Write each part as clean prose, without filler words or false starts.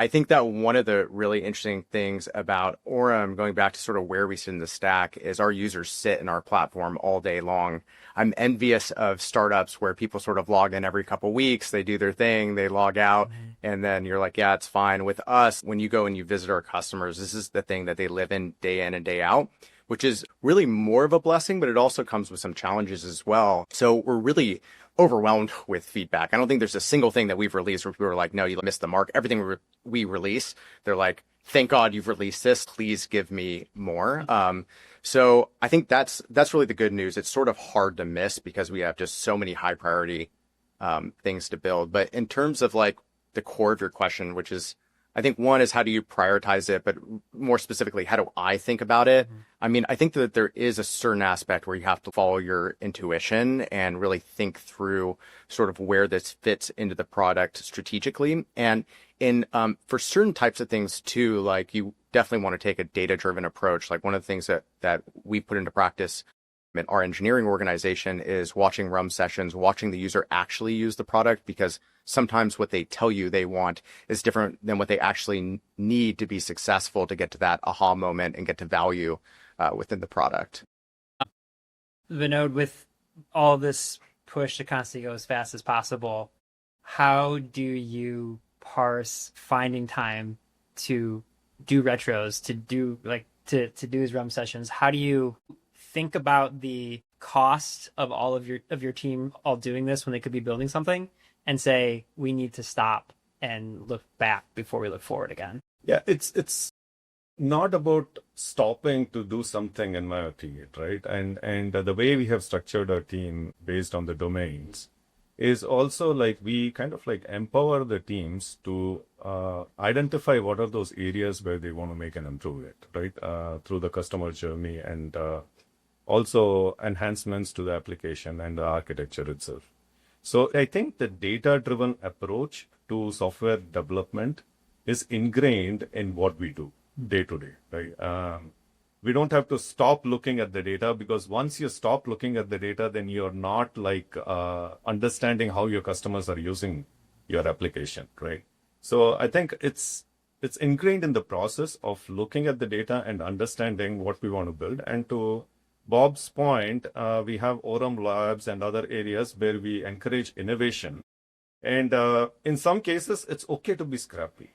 I think that one of the really interesting things about Orem, going back to sort of where we sit in the stack, is our users sit in our platform all day long. I'm envious of startups where people sort of log in every couple weeks, they do their thing, they log out, and then you're like, yeah, it's fine. With us, when you go and you visit our customers, this is the thing that they live in and day out, which is really more of a blessing, but it also comes with some challenges as well. So we're really overwhelmed with feedback. I don't think there's a single thing that we've released where people are like, no, you missed the mark. Everything we release, they're like, thank God you've released this. Please give me more. So I think that's really the good news. It's sort of hard to miss because we have just so many high priority things to build. But in terms of like the core of your question, which is, I think one is how do you prioritize it, but more specifically, how do I think about it? I mean, I think that there is a certain aspect where you have to follow your intuition and really think through sort of where this fits into the product strategically. And in for certain types of things too, like you definitely want to take a data-driven approach. Like one of the things that we put into practice in our engineering organization is watching Rum sessions, watching the user actually use the product, because sometimes what they tell you they want is different than what they actually need to be successful to get to that aha moment and get to value within the product. Vinod, with all this push to constantly go as fast as possible, how do you parse finding time to do retros, to do these Rum sessions? How do you think about the cost of all of your team all doing this when they could be building something, and say we need to stop and look back before we look forward again? Yeah, it's not about stopping to do something in my opinion, right? And the way we have structured our team based on the domains is also like we kind of like empower the teams to identify what are those areas where they want to make an improvement, right? Through the customer journey and also enhancements to the application and the architecture itself. So I think the data-driven approach to software development is ingrained in what we do day to day, right? We don't have to stop looking at the data, because once you stop looking at the data, then you're not like understanding how your customers are using your application, right? So I think it's ingrained in the process of looking at the data and understanding what we want to build. And to Bob's point, we have Orum labs and other areas where we encourage innovation. And in some cases, it's okay to be scrappy.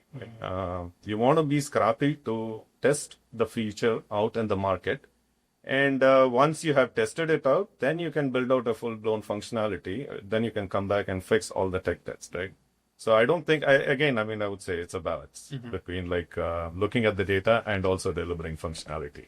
You want to be scrappy to test the feature out in the market. And once you have tested it out, then you can build out a full-blown functionality. Then you can come back and fix all the tech tests, right? So I don't think, I would say it's a balance between like looking at the data and also delivering functionality.